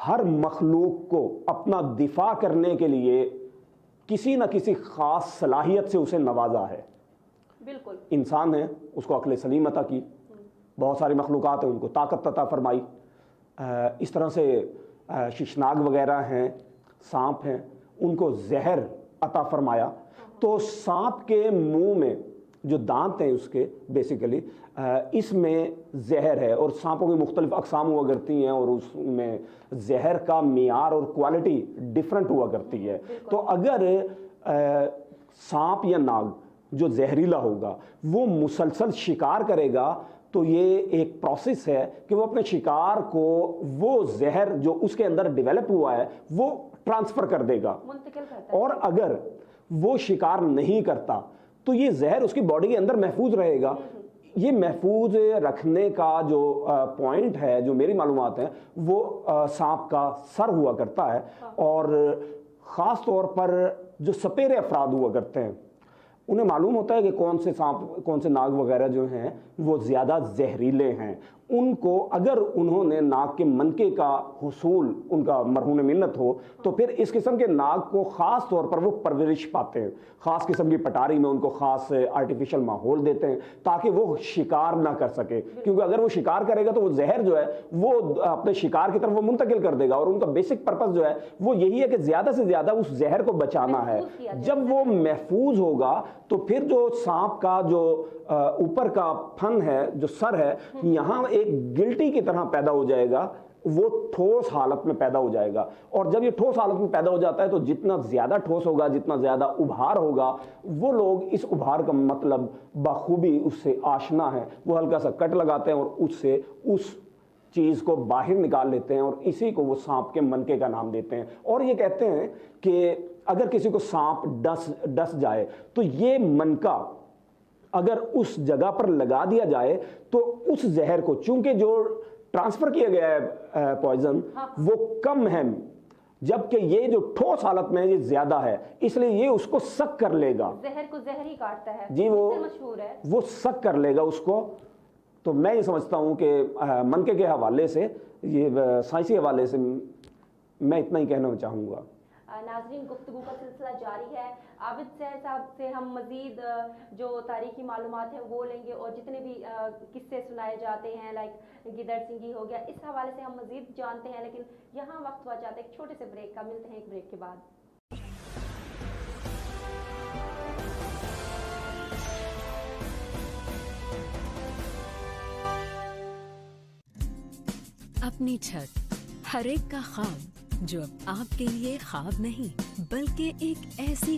ہر مخلوق کو اپنا دفاع کرنے کے لیے کسی نہ کسی خاص صلاحیت سے اسے نوازا ہے. بالکل. انسان ہے، اس کو عقل سلیم عطا کی، بہت ساری مخلوقات ہیں ان کو طاقت عطا فرمائی. اس طرح سے ششناگ وغیرہ ہیں، سانپ ہیں، ان کو زہر عطا فرمایا. تو سانپ کے منہ میں جو دانت ہیں اس کے بیسیکلی اس میں زہر ہے، اور سانپوں کی مختلف اقسام ہوا کرتی ہیں اور اس میں زہر کا معیار اور کوالٹی ڈیفرنٹ ہوا کرتی ہے. تو اگر سانپ یا ناگ جو زہریلا ہوگا وہ مسلسل شکار کرے گا تو یہ ایک پروسیس ہے کہ وہ اپنے شکار کو وہ زہر جو اس کے اندر ڈیولپ ہوا ہے وہ ٹرانسفر کر دے گا، منتقل کرتا ہے. اور اگر وہ شکار نہیں کرتا تو یہ زہر اس کی باڈی کے اندر محفوظ رہے گا. یہ محفوظ رکھنے کا جو پوائنٹ ہے، جو میری معلومات ہیں، وہ سانپ کا سر ہوا کرتا ہے. اور خاص طور پر جو سپیرے افراد ہوا کرتے ہیں انہیں معلوم ہوتا ہے کہ کون سے سانپ، کون سے ناگ وغیرہ جو ہیں وہ زیادہ زہریلے ہیں. ان کو اگر انہوں نے ناگ کے منکے کا حصول ان کا مرہون منت ہو تو پھر اس قسم کے ناگ کو خاص طور پر وہ پرورش پاتے ہیں، خاص قسم کی پٹاری میں ان کو خاص آرٹیفیشل ماحول دیتے ہیں تاکہ وہ شکار نہ کر سکے. کیونکہ اگر وہ شکار کرے گا تو وہ زہر جو ہے وہ اپنے شکار کی طرف وہ منتقل کر دے گا، اور ان کا بیسک پرپس جو ہے وہ یہی ہے کہ زیادہ سے زیادہ اس زہر کو بچانا ہے. جب وہ محفوظ ہوگا تو پھر جو سانپ کا جو اوپر کا پھن ہے، جو سر ہے، یہاں ایک گلٹی کی طرح پیدا ہو جائے گا، وہ ٹھوس حالت میں پیدا ہو جائے گا. اور جب یہ ٹھوس حالت میں پیدا ہو جاتا ہے تو جتنا زیادہ ٹھوس ہوگا، جتنا زیادہ ابھار ہوگا، وہ لوگ اس ابھار کا مطلب بخوبی اس سے آشنا ہے. وہ ہلکا سا کٹ لگاتے ہیں اور اس سے اس چیز کو باہر نکال لیتے ہیں، اور اسی کو وہ سانپ کے منکے کا نام دیتے ہیں. اور یہ کہتے ہیں کہ اگر کسی کو سانپ ڈس جائے تو یہ منکا اگر اس جگہ پر لگا دیا جائے تو اس زہر کو، چونکہ جو ٹرانسفر کیا گیا ہے پوائزن وہ کم ہے، جبکہ یہ جو ٹھوس حالت میں یہ زیادہ ہے، اس لیے یہ اس کو سک کر لے گا. زہر کو زہر ہی کاٹتا ہے جی، وہ مشہور ہے، وہ سک کر لے گا اس کو. تو میں یہ سمجھتا ہوں کہ منکے کے حوالے سے، یہ سائنسی حوالے سے میں اتنا ہی کہنا چاہوں گا. ناظرین، گفتگو کا سلسلہ جاری ہے. عابد سہیل صاحب سے ہم مزید جو تاریخی معلومات ہیں وہ لیں گے، اور جتنے بھی قصے سنائے جاتے ہیں لائک گدڑ سنگھی ہو گیا، اس حوالے سے ہم مزید جانتے ہیں. لیکن یہاں وقت ہوا چاہتا ہے ایک چھوٹے سے بریک کا. ملتے ہیں ایک بریک کے بعد. اپنی چھت، ہر ایک کا خواب، جو اب آپ کے لیے خواب نہیں بلکہ ایک ایسی